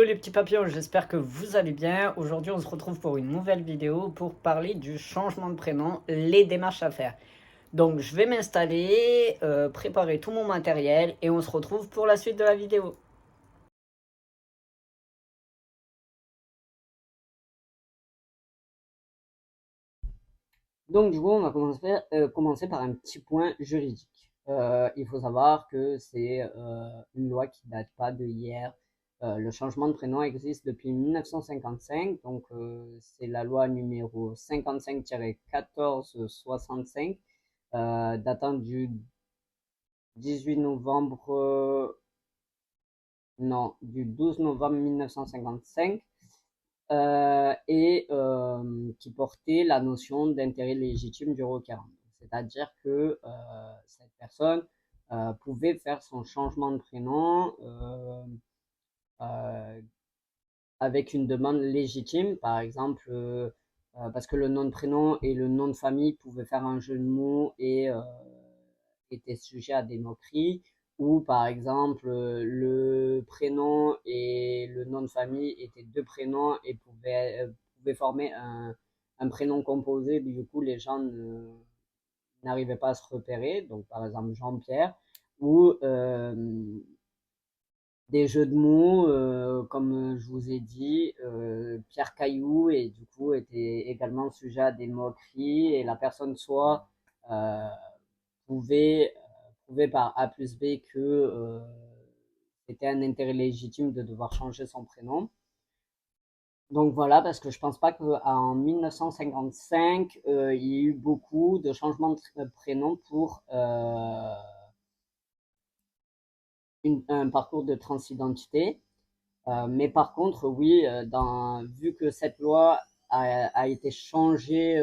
les petits papillons, j'espère que vous allez bien. Aujourd'hui, on se retrouve pour une nouvelle vidéo pour parler du changement de prénom, les démarches à faire. Donc, je vais m'installer, préparer tout mon matériel et on se retrouve pour la suite de la vidéo. Donc, du coup, on va commencer par un petit point juridique. Il faut savoir que c'est une loi qui date pas de hier. Le changement de prénom existe depuis 1955, donc c'est la loi numéro 55-1465, datant du 18 novembre, non, du 12 novembre 1955, et qui portait la notion d'intérêt légitime du requérant. C'est-à-dire que cette personne pouvait faire son changement de prénom euh, avec une demande légitime, par exemple, parce que le nom de prénom et le nom de famille pouvaient faire un jeu de mots et étaient sujets à des moqueries, ou par exemple, le prénom et le nom de famille étaient deux prénoms et pouvaient former un prénom composé, du coup, les gens n'arrivaient pas à se repérer, donc par exemple Jean-Pierre, ou des jeux de mots, comme je vous ai dit, Pierre Caillou, et du coup était également sujet à des moqueries, et la personne soit euh, pouvait prouver par A plus B que c'était un intérêt légitime de devoir changer son prénom. Donc voilà, parce que je pense pas qu'en 1955, il y ait eu beaucoup de changements de prénom pour un parcours de transidentité. Mais par contre, oui, vu que cette loi a été changée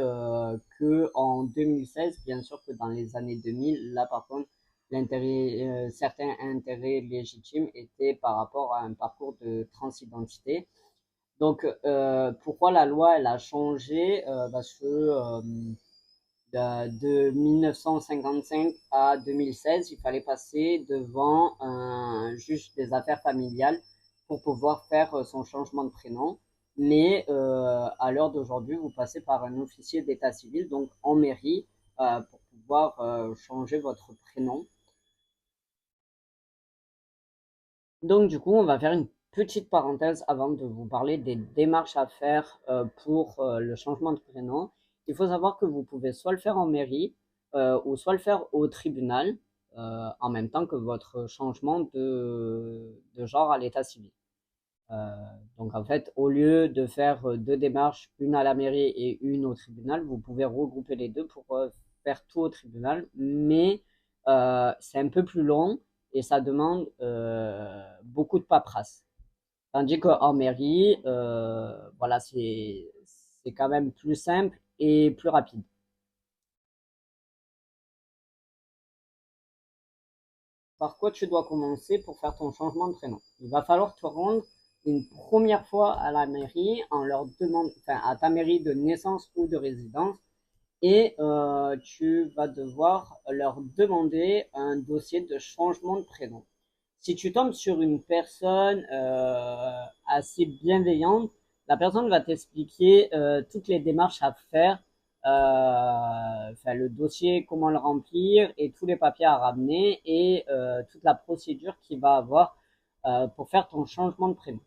que en 2016, bien sûr que dans les années 2000, là par contre, certains intérêts légitimes étaient par rapport à un parcours de transidentité. Donc, pourquoi la loi elle a changé? Parce que de 1955 à 2016, il fallait passer devant un juge des affaires familiales pour pouvoir faire son changement de prénom. Mais à l'heure d'aujourd'hui, vous passez par un officier d'état civil, donc en mairie, pour pouvoir changer votre prénom. Donc du coup, on va faire une petite parenthèse avant de vous parler des démarches à faire pour le changement de prénom. Il faut savoir que vous pouvez soit le faire en mairie ou soit le faire au tribunal en même temps que votre changement de genre à l'état civil. Euh, donc en fait, au lieu de faire deux démarches, une à la mairie et une au tribunal, vous pouvez regrouper les deux pour faire tout au tribunal, mais c'est un peu plus long et ça demande beaucoup de paperasse. Tandis qu'en mairie, voilà, c'est quand même plus simple et plus rapide. Par quoi tu dois commencer pour faire ton changement de prénom? Il va falloir te rendre une première fois à la mairie en leur demandant, enfin, à ta mairie de naissance ou de résidence, et tu vas devoir leur demander un dossier de changement de prénom. Si tu tombes sur une personne assez bienveillante, la personne va t'expliquer toutes les démarches à faire, enfin le dossier, comment le remplir et tous les papiers à ramener et toute la procédure qu'il va avoir pour faire ton changement de prénom.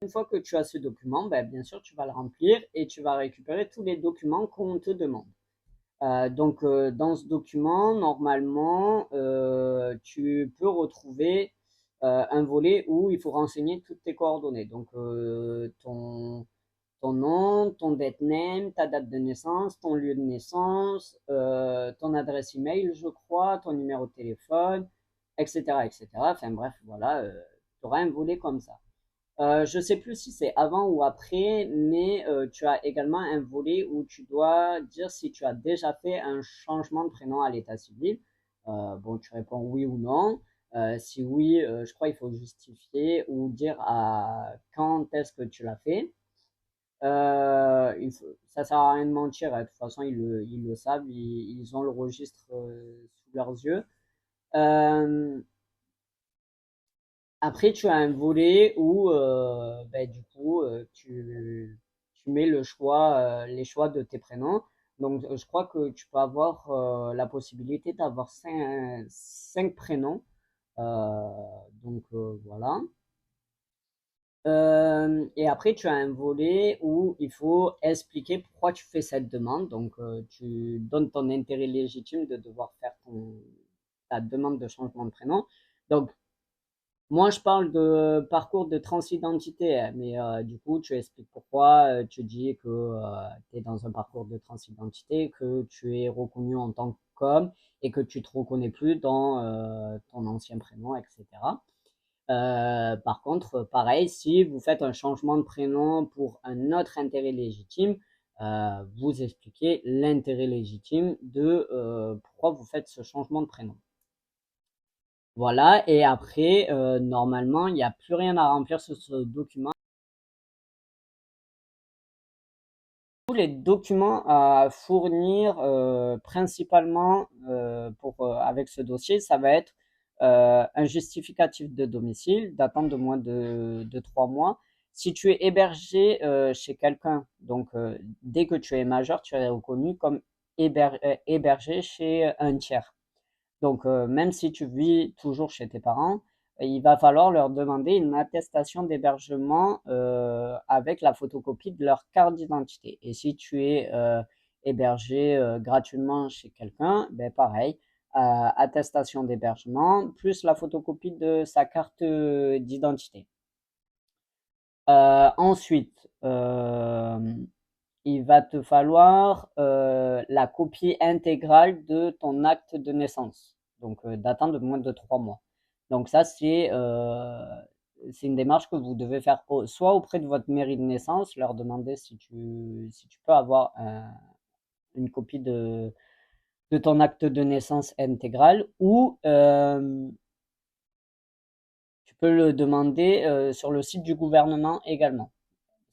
Une fois que tu as ce document, ben, bien sûr, tu vas le remplir et tu vas récupérer tous les documents qu'on te demande. Donc, dans ce document, normalement, tu peux retrouver un volet où il faut renseigner toutes tes coordonnées. Donc, ton nom, ton date name, ta date de naissance, ton lieu de naissance, ton adresse email, je crois, ton numéro de téléphone, etc., etc. Enfin bref, voilà, tu auras un volet comme ça. Je sais plus si c'est avant ou après, mais tu as également un volet où tu dois dire si tu as déjà fait un changement de prénom à l'état civil. Bon, tu réponds oui ou non. Si oui, je crois qu'il faut justifier ou dire à quand est-ce que tu l'as fait. Ça sert à rien de mentir, hein. De toute façon, ils le savent, ils ont le registre sous leurs yeux. Euh, Après, tu as un volet où, ben, du coup, tu mets les choix de tes prénoms. Donc, je crois que tu peux avoir la possibilité d'avoir cinq prénoms. Euh, voilà. Et après, tu as un volet où il faut expliquer pourquoi tu fais cette demande. Donc, tu donnes ton intérêt légitime de devoir faire ta demande de changement de prénom. Donc, moi, je parle de parcours de transidentité, hein, mais du coup, tu expliques pourquoi, tu dis que tu es dans un parcours de transidentité, que tu es reconnu en tant qu'homme et que tu te reconnais plus dans ton ancien prénom, etc. Par contre, pareil, si vous faites un changement de prénom pour un autre intérêt légitime, vous expliquez l'intérêt légitime de pourquoi vous faites ce changement de prénom. Voilà, et après, normalement, il n'y a plus rien à remplir sur ce document. Tous les documents à fournir principalement avec ce dossier, ça va être un justificatif de domicile datant de moins de 3 mois. Si tu es hébergé chez quelqu'un, donc dès que tu es majeur, tu es reconnu comme hébergé chez un tiers. Donc, même si tu vis toujours chez tes parents, il va falloir leur demander une attestation d'hébergement avec la photocopie de leur carte d'identité. Et si tu es hébergé gratuitement chez quelqu'un, ben pareil, attestation d'hébergement plus la photocopie de sa carte d'identité. Ensuite, il va te falloir la copie intégrale de ton acte de naissance, donc datant de moins de 3 mois. Donc ça, c'est une démarche que vous devez faire soit auprès de votre mairie de naissance, leur demander si tu peux avoir une copie de ton acte de naissance intégral, ou tu peux le demander sur le site du gouvernement également.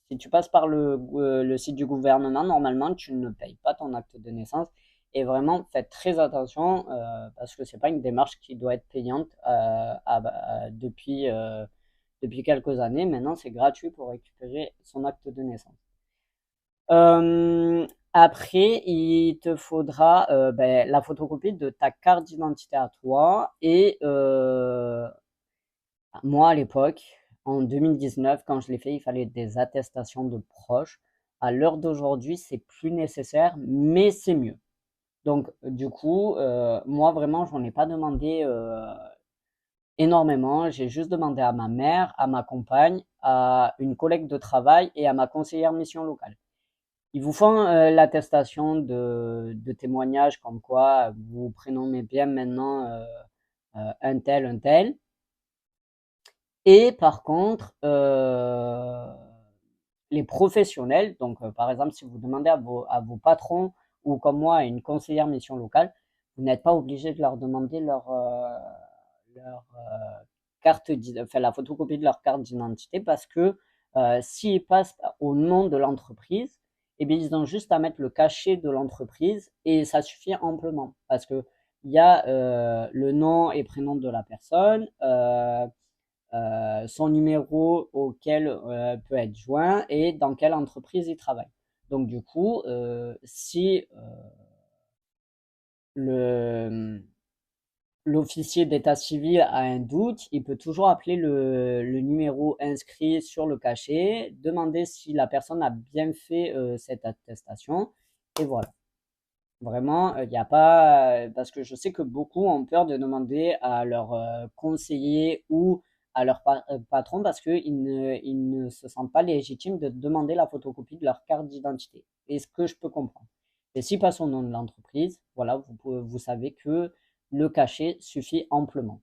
Si tu passes par le site du gouvernement, normalement, tu ne payes pas ton acte de naissance. Et vraiment, faites très attention parce que c'est pas une démarche qui doit être payante depuis quelques années. Maintenant, c'est gratuit pour récupérer son acte de naissance. Après, il te faudra ben, la photocopie de ta carte d'identité à toi et moi, à l'époque, en 2019, quand je l'ai fait, il fallait des attestations de proches. À l'heure d'aujourd'hui, c'est plus nécessaire, mais c'est mieux. Donc, du coup, moi, vraiment, j'en ai pas demandé énormément. J'ai juste demandé à ma mère, à ma compagne, à une collègue de travail et à ma conseillère mission locale. Ils vous font l'attestation de témoignage comme quoi vous vous prénommez bien maintenant un tel. Et par contre, les professionnels, donc par exemple, si vous demandez à vos patrons ou comme moi à une conseillère mission locale, vous n'êtes pas obligé de leur demander leur enfin, la photocopie de leur carte d'identité parce que s'ils passent au nom de l'entreprise, eh bien, ils ont juste à mettre le cachet de l'entreprise et ça suffit amplement parce que il y a le nom et prénom de la personne, son numéro auquel peut être joint et dans quelle entreprise il travaille. Donc du coup, si le l'officier d'état civil a un doute, il peut toujours appeler le numéro inscrit sur le cachet, demander si la personne a bien fait cette attestation, et voilà. Vraiment, il n'y a pas, parce que je sais que beaucoup ont peur de demander à leur conseiller ou à leur patron parce ils ne se sentent pas légitimes de demander la photocopie de leur carte d'identité. Et ce que je peux comprendre. Et si passe au nom de l'entreprise, voilà, vous savez que le cachet suffit amplement.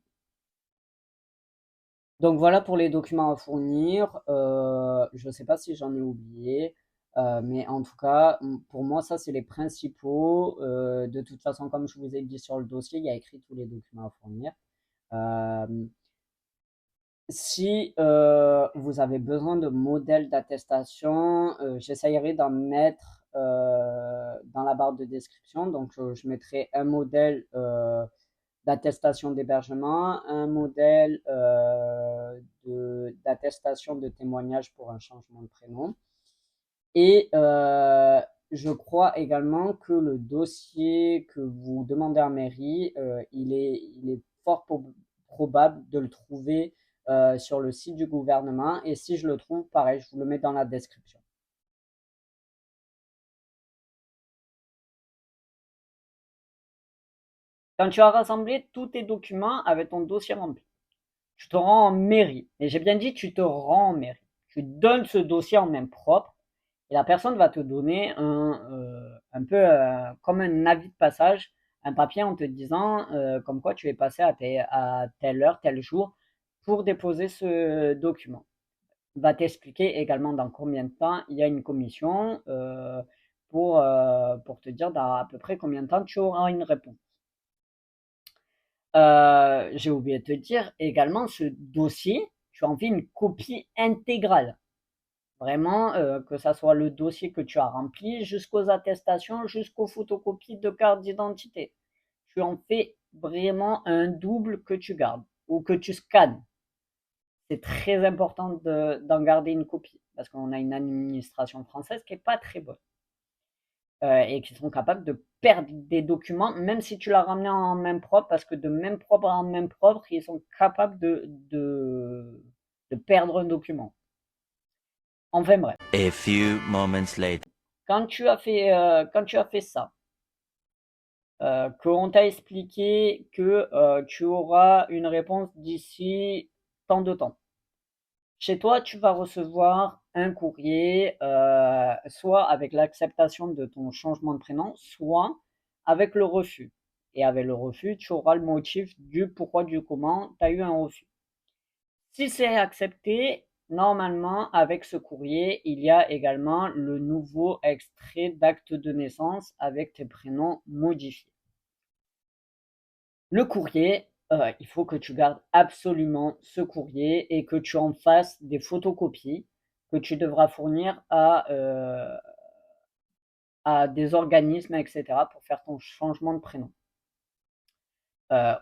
Donc voilà pour les documents à fournir. Je ne sais pas si j'en ai oublié, mais en tout cas, pour moi, ça, c'est les principaux. De toute façon, comme je vous ai dit sur le dossier, il y a écrit tous les documents à fournir. Euh, Si vous avez besoin de modèles d'attestation, j'essayerai d'en mettre dans la barre de description. Donc, je mettrai un modèle d'attestation d'hébergement, un modèle d'attestation de témoignage pour un changement de prénom. Et je crois également que le dossier que vous demandez en mairie, il est fort probable de le trouver sur le site du gouvernement. Et si je le trouve, pareil, je vous le mets dans la description. Quand tu as rassemblé tous tes documents avec ton dossier rempli, tu te rends en mairie. Et j'ai bien dit, tu te rends en mairie. Tu donnes ce dossier en main propre et la personne va te donner un peu comme un avis de passage, un papier en te disant comme quoi tu es passé à telle heure, tel jour pour déposer ce document. Il va t'expliquer également dans combien de temps il y a une commission pour te dire dans à peu près combien de temps tu auras une réponse. J'ai oublié de te dire également, ce dossier, tu en fais une copie intégrale. Vraiment, que ça soit le dossier que tu as rempli, jusqu'aux attestations, jusqu'aux photocopies de carte d'identité. Tu en fais vraiment un double que tu gardes ou que tu scannes. C'est très important d'en garder une copie parce qu'on a une administration française qui est pas très bonne et qui sont capables de perdre des documents, même si tu l'as ramené en main propre, parce que de main propre en main propre, ils sont capables de perdre un document. Enfin bref. A few moments later. Quand tu as fait ça, qu'on t'a expliqué que tu auras une réponse d'ici tant de temps. Chez toi, tu vas recevoir un courrier, soit avec l'acceptation de ton changement de prénom, soit avec le refus. Et avec le refus, tu auras le motif du pourquoi, du comment tu as eu un refus. Si c'est accepté, normalement, avec ce courrier, il y a également le nouveau extrait d'acte de naissance avec tes prénoms modifiés. Le courrier, il faut que tu gardes absolument ce courrier et que tu en fasses des photocopies que tu devras fournir à des organismes, etc., pour faire ton changement de prénom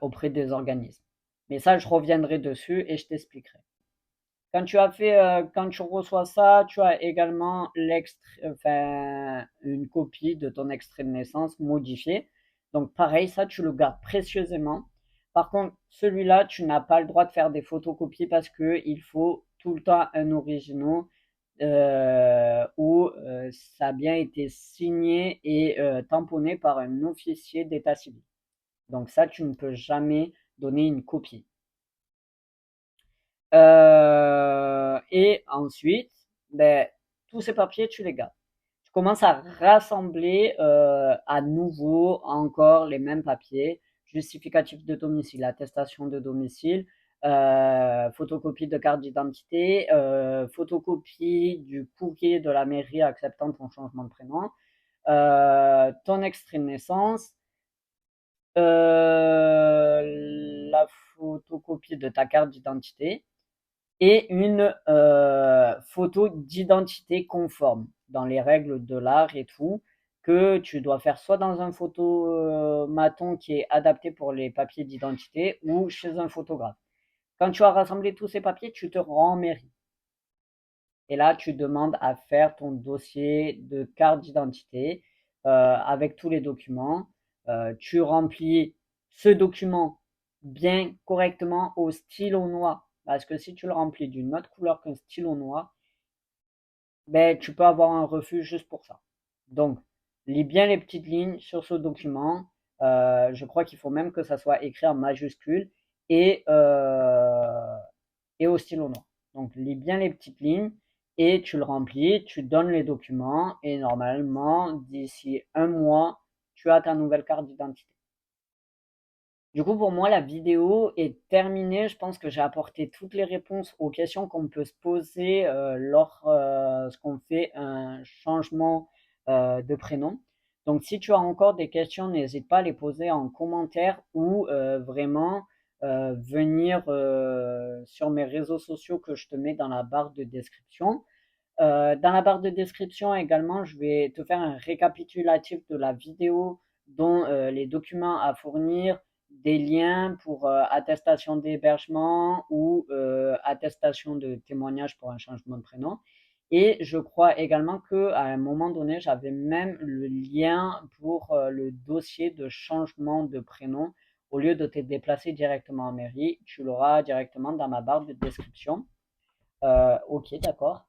auprès des organismes. Mais ça, je reviendrai dessus et je t'expliquerai. Quand tu reçois ça, tu as également une copie de ton extrait de naissance modifié. Donc pareil, ça tu le gardes précieusement. Par contre, celui-là, tu n'as pas le droit de faire des photocopies parce que il faut tout le temps un original où ça a bien été signé et tamponné par un officier d'état civil. Donc ça, tu ne peux jamais donner une copie. Et ensuite, ben, tous ces papiers, tu les gardes. Tu commences à rassembler à nouveau encore les mêmes papiers, justificatif de domicile, attestation de domicile, photocopie de carte d'identité, photocopie du courrier de la mairie acceptant ton changement de prénom, ton extrait de naissance, la photocopie de ta carte d'identité et une photo d'identité conforme dans les règles de l'art et tout, que tu dois faire soit dans un photomaton qui est adapté pour les papiers d'identité ou chez un photographe. Quand tu as rassemblé tous ces papiers, tu te rends en mairie. Et là, tu demandes à faire ton dossier de carte d'identité avec tous les documents. Tu remplis ce document bien correctement au stylo noir. Parce que si tu le remplis d'une autre couleur qu'un stylo noir, ben, tu peux avoir un refus juste pour ça. Donc, lis bien les petites lignes sur ce document. Je crois qu'il faut même que ça soit écrit en majuscule et, euh, et au stylo noir. Donc, lis bien les petites lignes et tu le remplis, tu donnes les documents et normalement, d'ici un mois, tu as ta nouvelle carte d'identité. Du coup, pour moi, la vidéo est terminée. Je pense que j'ai apporté toutes les réponses aux questions qu'on peut se poser lorsqu'on fait un changement de prénom. Donc, si tu as encore des questions, n'hésite pas à les poser en commentaire ou vraiment venir sur mes réseaux sociaux que je te mets dans la barre de description. Dans la barre de description également, je vais te faire un récapitulatif de la vidéo dont les documents à fournir, des liens pour attestation d'hébergement ou attestation de témoignage pour un changement de prénom. Et je crois également que à un moment donné, j'avais même le lien pour le dossier de changement de prénom. Au lieu de te déplacer directement en mairie, tu l'auras directement dans ma barre de description. Ok, d'accord.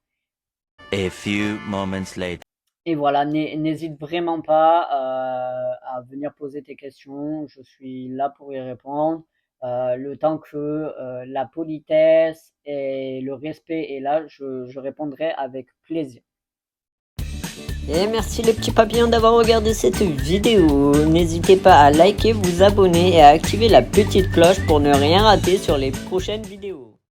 A few moments later. Et voilà, n'hésite vraiment pas à venir poser tes questions. Je suis là pour y répondre. Le temps que la politesse et le respect est là, je répondrai avec plaisir. Et merci les petits papillons d'avoir regardé cette vidéo. N'hésitez pas à liker, vous abonner et à activer la petite cloche pour ne rien rater sur les prochaines vidéos.